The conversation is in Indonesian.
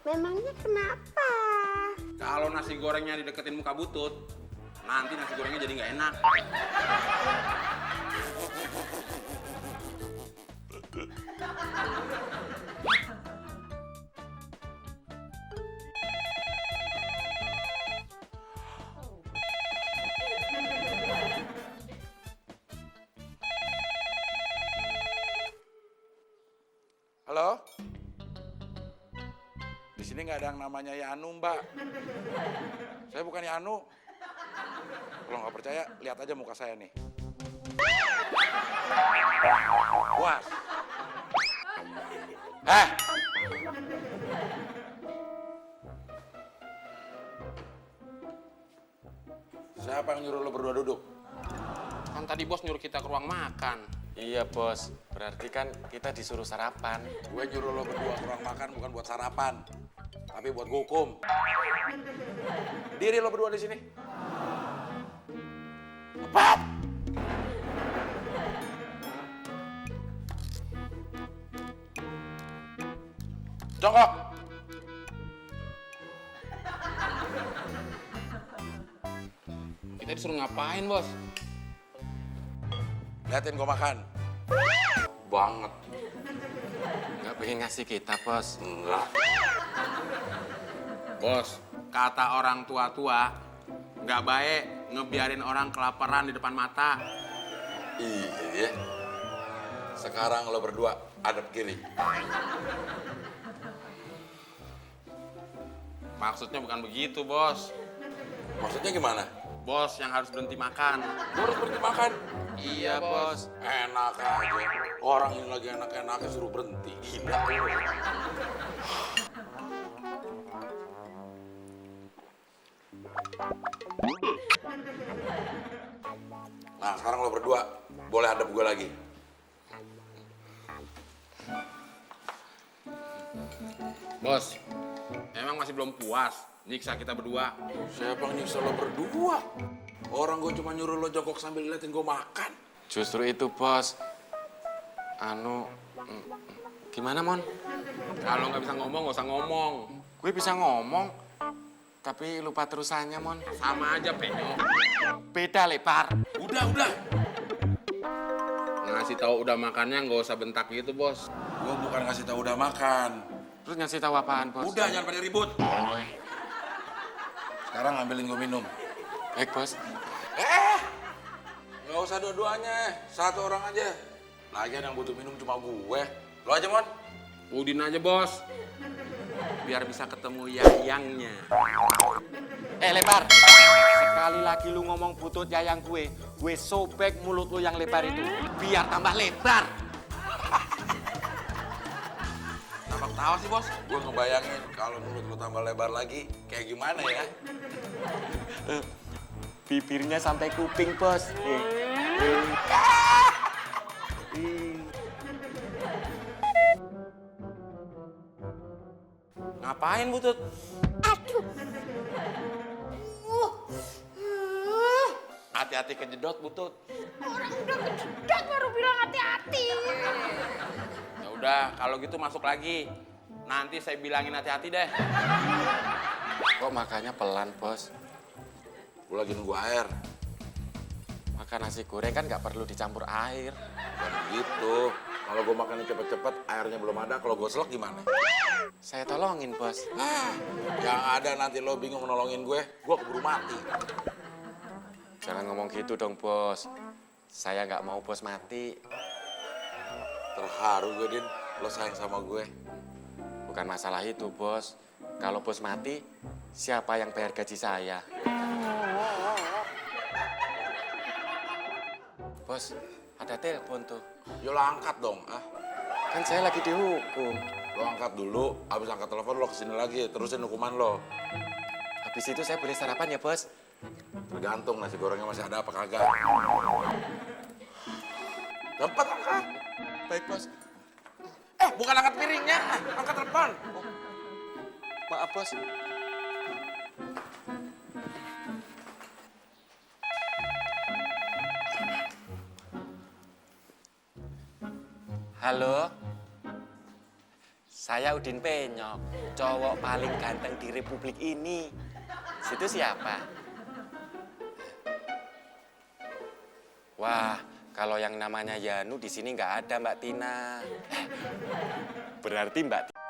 Memangnya kenapa? Kalau nasi gorengnya dideketin muka Butut, nanti nasi gorengnya jadi nggak enak. Halo? Di sini nggak ada yang namanya Yanu, Mbak. Saya bukan Yanu. Kalau nggak percaya, lihat aja muka saya nih. Puas. Siapa yang nyuruh lo berdua duduk? Kan tadi bos nyuruh kita ke ruang makan. Iya bos, berarti kan kita disuruh sarapan. Gue nyuruh lo berdua ke ruang makan bukan buat sarapan, tapi buat hukum. Berdiri lo berdua di sini. Cepat! Jongkok! Kita disuruh ngapain bos? Liatin gue makan. Banget. Nggak pengen ngasih kita bos. Enggak. Bos, kata orang tua-tua, nggak baik ngebiarin orang kelaparan di depan mata. Iya. Sekarang lo berdua hadap kiri. Maksudnya bukan begitu bos. Maksudnya gimana? Bos yang harus berhenti makan. Gue harus berhenti makan. Iya bos. Enak aja. Orang ini lagi enak-enaknya suruh berhenti. Gila lo. Nah, sekarang lo berdua boleh hadap gue lagi. Bos, emang masih belum puas nyiksa kita berdua? Siapa yang nyiksa lo berdua? Orang gue cuma nyuruh lo jongkok sambil liatin gue makan. Justru itu bos. Gimana Mon? Kalau nggak bisa ngomong, nggak usah ngomong. Gue bisa ngomong, tapi lupa terusannya Mon. Sama aja penyok. Beda lebar. Udah. Ngasih tahu udah makannya nggak usah bentak gitu bos. Gue bukan ngasih tahu udah makan. Terus ngasih tahu apaan bos? Udah, jangan pada ribut. Sekarang ambilin gue minum. Baik bos. Nggak usah dua-duanya, satu orang aja. Lagian yang butuh minum cuma gue. Lo aja, Mon. Udin aja bos. Biar bisa ketemu yayangnya. Lebar. Sekali lagi lu ngomong butut yayang gue sobek mulut lu yang lebar itu. Biar tambah lebar. Kenapa ketawa sih, Bos? Gue ngebayangin kalau mulut lo tambah lebar lagi, kayak gimana ya? Bibirnya sampai kuping, bos. Ngapain Butut? Aduh. Hati-hati kejedot Butut. Orang udah kejedot baru bilang hati-hati. Ya udah, kalau gitu masuk lagi. Nanti saya bilangin hati-hati deh. Kok makannya pelan, bos? Gue lagi nunggu air. Makan nasi goreng kan nggak perlu dicampur air. Dan gitu. Kalau gue makannya cepet-cepet, airnya belum ada. Kalau gue selek gimana? Saya tolongin, bos. Yang ada nanti lo bingung nolongin gue keburu mati. Jangan ngomong gitu dong, bos. Saya nggak mau bos mati. Terharu gue, Din. Lo sayang sama gue. Bukan masalah itu, bos. Kalau bos mati, siapa yang bayar gaji saya? Bos, ada telepon tuh. Yo lo angkat dong, ah. Kan saya lagi dihukum. Lo angkat dulu, abis angkat telepon lo kesini lagi, terusin hukuman lo. Habis itu saya boleh sarapan ya, bos? Tergantung nasi gorengnya masih ada apa kagak. Cepet angkat. Baik, bos. Bukan angkat piringnya, angkat telepon. Maaf, bos. Halo? Saya Udin Penyok, cowok paling ganteng di Republik ini. Situ siapa? Wah, kalau yang namanya Yanu di sini nggak ada Mbak Tina. Berarti Mbak Tina.